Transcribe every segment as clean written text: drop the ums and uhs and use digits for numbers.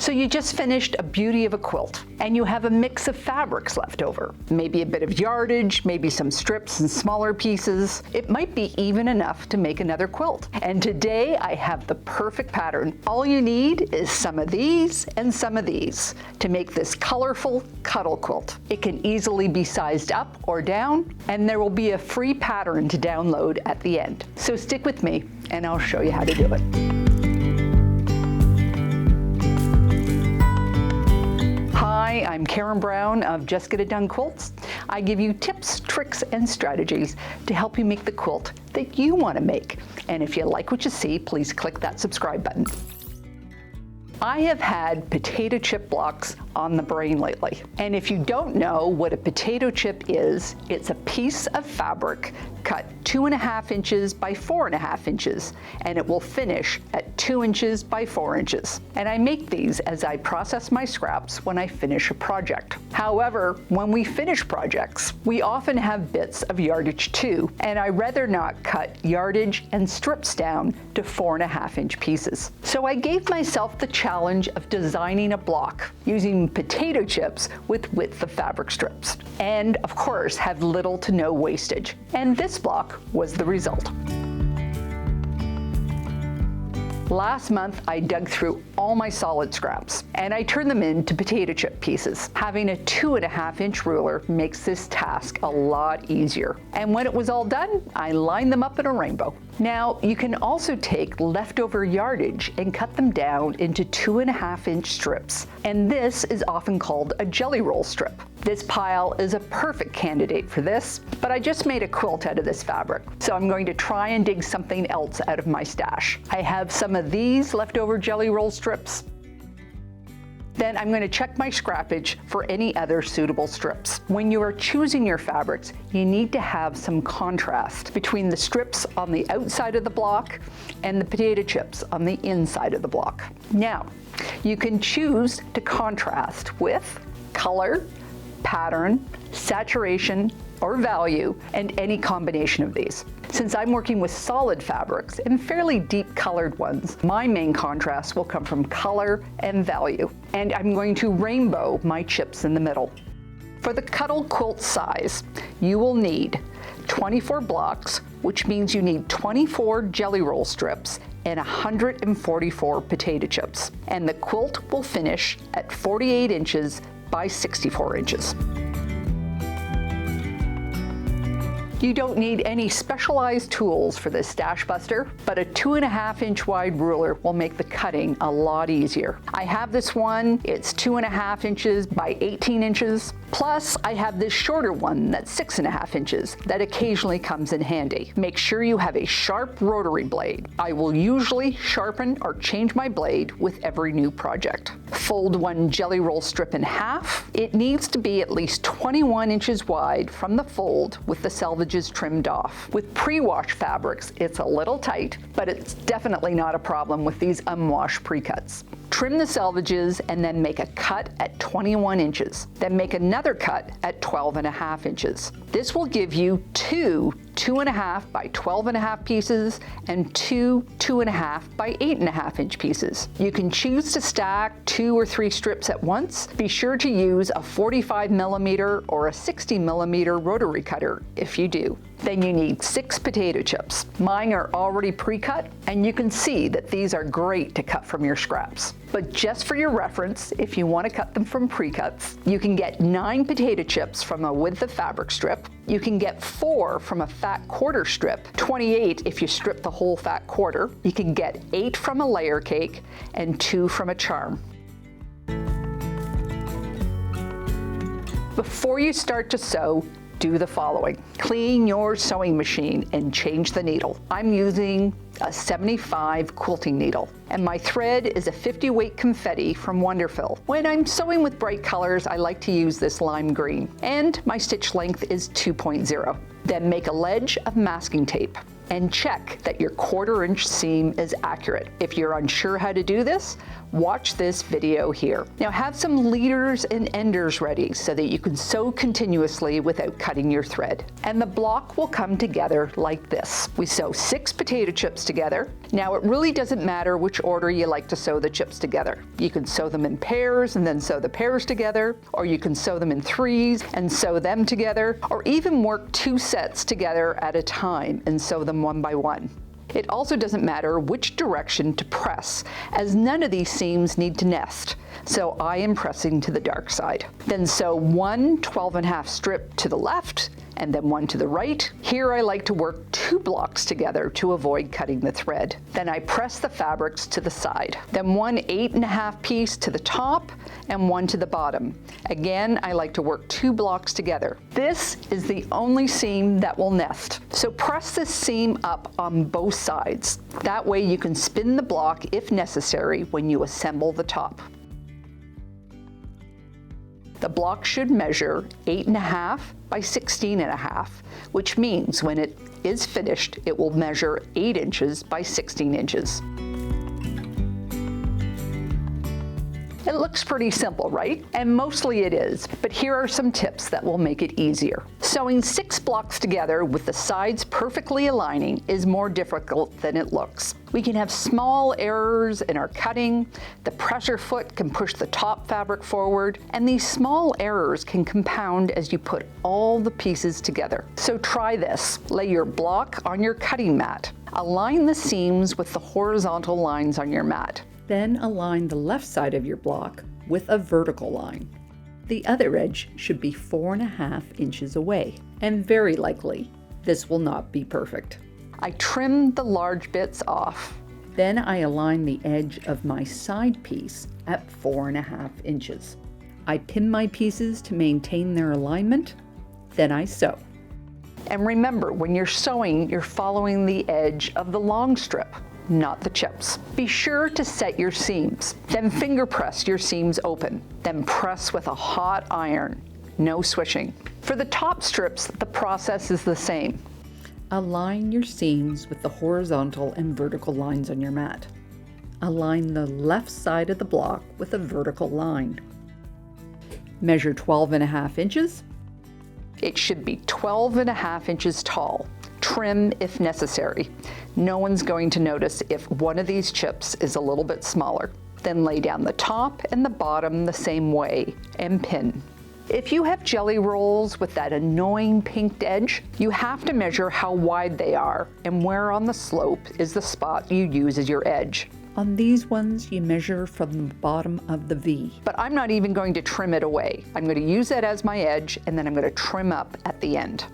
So you just finished a beauty of a quilt, and you have a mix of fabrics left over. Maybe a bit of yardage, maybe some strips and smaller pieces. It might be even enough to make another quilt. And today I have the perfect pattern. All you need is some of these and some of these to make this colorful cuddle quilt. It can easily be sized up or down, and there will be a free pattern to download at the end. So stick with me and I'll show you how to do it. Hi, I'm Karen Brown of Just Get It Done Quilts. I give you tips, tricks, and strategies to help you make the quilt that you want to make. And if you like what you see, please click that subscribe button. I have had potato chip blocks on the brain lately. And if you don't know what a potato chip is, it's a piece of fabric cut 2.5 inches by 4.5 inches, and it will finish at 2 inches by 4 inches. And I make these as I process my scraps when I finish a project. However, when we finish projects, we often have bits of yardage too, and I rather not cut yardage and strips down to 4.5 inch pieces. So I gave myself the challenge of designing a block using potato chips with width of fabric strips, and of course have little to no wastage. And this block was the result. Last month, I dug through all my solid scraps and I turned them into potato chip pieces. Having a 2.5 inch ruler makes this task a lot easier. And when it was all done, I lined them up in a rainbow. Now, you can also take leftover yardage and cut them down into 2.5 inch strips. And this is often called a jelly roll strip. This pile is a perfect candidate for this, but I just made a quilt out of this fabric, so I'm going to try and dig something else out of my stash. I have some of these leftover jelly roll strips. Then I'm going to check my scrappage for any other suitable strips. When you are choosing your fabrics, you need to have some contrast between the strips on the outside of the block and the potato chips on the inside of the block. Now, you can choose to contrast with color, pattern, saturation, or value, and any combination of these. Since I'm working with solid fabrics and fairly deep colored ones, my main contrast will come from color and value. And I'm going to rainbow my chips in the middle. For the cuddle quilt size, you will need 24 blocks, which means you need 24 jelly roll strips and 144 potato chips. And the quilt will finish at 48 inches by 64 inches. You don't need any specialized tools for this Stashbuster, but a 2.5 inch wide ruler will make the cutting a lot easier. I have this one, it's 2.5 inches by 18 inches. Plus, I have this shorter one that's 6.5 inches that occasionally comes in handy. Make sure you have a sharp rotary blade. I will usually sharpen or change my blade with every new project. Fold one jelly roll strip in half. It needs to be at least 21 inches wide from the fold with the selvages trimmed off. With pre-wash fabrics, it's a little tight, but it's definitely not a problem with these unwashed pre-cuts. Trim the selvages and then make a cut at 21 inches. Then make another cut at 12.5 inches. This will give you two 2.5 by 12.5 pieces and two 2.5 by 8.5 inch pieces. You can choose to stack 2 or 3 strips at once. Be sure to use a 45mm or a 60mm rotary cutter if you do. Then you need 6 potato chips. Mine are already pre-cut, and you can see that these are great to cut from your scraps. But just for your reference, if you want to cut them from pre-cuts, you can get 9 potato chips from a width of fabric strip. You can get 4 from a fat quarter strip, 28 if you strip the whole fat quarter. You can get 8 from a layer cake and 2 from a charm. Before you start to sew, do the following. Clean your sewing machine and change the needle. I'm using a 75 quilting needle, and my thread is a 50 weight confetti from Wonderful. When I'm sewing with bright colors, I like to use this lime green, and my stitch length is 2.0. Then make a ledge of masking tape and check that your 1/4 inch seam is accurate. If you're unsure how to do this, watch this video here. Now have some leaders and enders ready so that you can sew continuously without cutting your thread. And the block will come together like this. We sew 6 potato chips together. Now it really doesn't matter which order you like to sew the chips together. You can sew them in pairs and then sew the pairs together, or you can sew them in 3s and sew them together, or even work 2 sets together at a time and sew them one by one. It also doesn't matter which direction to press, as none of these seams need to nest, so I am pressing to the dark side. Then sew one 12.5 strip to the left and then one to the right. Here I like to work 2 blocks together to avoid cutting the thread. Then I press the fabrics to the side. Then one 8.5 piece to the top and one to the bottom. Again, I like to work 2 blocks together. This is the only seam that will nest. So press this seam up on both sides. That way you can spin the block if necessary when you assemble the top. The block should measure 8.5 by 16.5, which means when it is finished, it will measure 8 inches by 16 inches. It looks pretty simple, right? And mostly it is, but here are some tips that will make it easier. Sewing 6 blocks together with the sides perfectly aligning is more difficult than it looks. We can have small errors in our cutting, the pressure foot can push the top fabric forward, and these small errors can compound as you put all the pieces together. So try this. Lay your block on your cutting mat. Align the seams with the horizontal lines on your mat. Then align the left side of your block with a vertical line. The other edge should be 4.5 inches away, and very likely this will not be perfect. I trim the large bits off. Then I align the edge of my side piece at 4.5 inches. I pin my pieces to maintain their alignment, then I sew. And remember, when you're sewing, you're following the edge of the long strip, not the chips. Be sure to set your seams. Then finger press your seams open. Then press with a hot iron. No swishing. For the top strips, the process is the same. Align your seams with the horizontal and vertical lines on your mat. Align the left side of the block with a vertical line. Measure 12.5 inches. It should be 12.5 inches tall. Trim if necessary. No one's going to notice if one of these chips is a little bit smaller. Then lay down the top and the bottom the same way and pin. If you have jelly rolls with that annoying pinked edge, you have to measure how wide they are and where on the slope is the spot you use as your edge. On these ones, you measure from the bottom of the V. But I'm not even going to trim it away. I'm going to use that as my edge, and then I'm going to trim up at the end.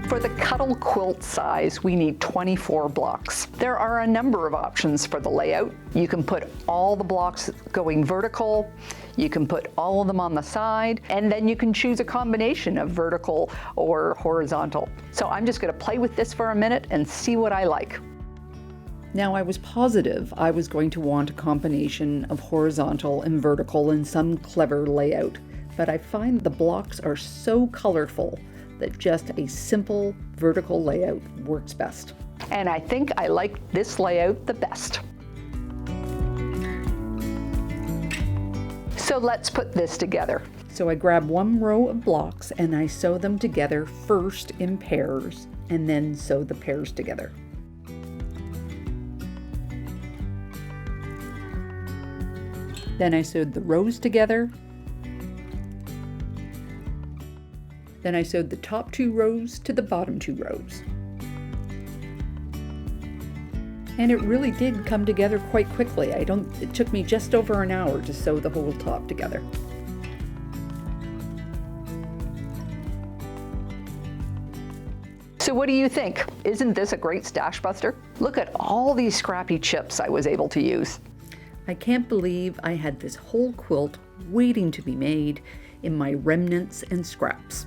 For the cuddle quilt size, we need 24 blocks. There are a number of options for the layout. You can put all the blocks going vertical, you can put all of them on the side, and then you can choose a combination of vertical or horizontal. So I'm just going to play with this for a minute and see what I like. Now I was positive I was going to want a combination of horizontal and vertical in some clever layout, but I find the blocks are so colorful that just a simple vertical layout works best. And I think I like this layout the best. So let's put this together. So I grab one row of blocks and I sew them together first in pairs and then sew the pairs together. Then I sewed the rows together. Then I sewed the top 2 rows to the bottom 2 rows. And it really did come together quite quickly. It took me just over an hour to sew the whole top together. So what do you think? Isn't this a great Stashbuster? Look at all these scrappy chips I was able to use. I can't believe I had this whole quilt waiting to be made in my remnants and scraps.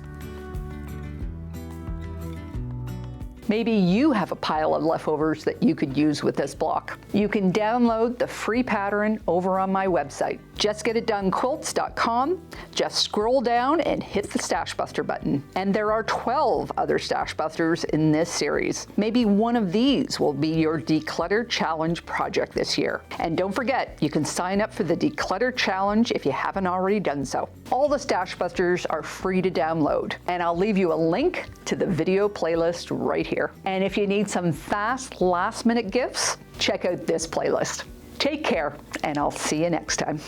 Maybe you have a pile of leftovers that you could use with this block. You can download the free pattern over on my website, justgetitdonequilts.com. Just scroll down and hit the Stashbuster button. And there are 12 other Stashbusters in this series. Maybe one of these will be your Declutter Challenge project this year. And don't forget, you can sign up for the Declutter Challenge if you haven't already done so. All the Stashbusters are free to download, and I'll leave you a link to the video playlist right here. And if you need some fast last-minute gifts, check out this playlist. Take care, and I'll see you next time.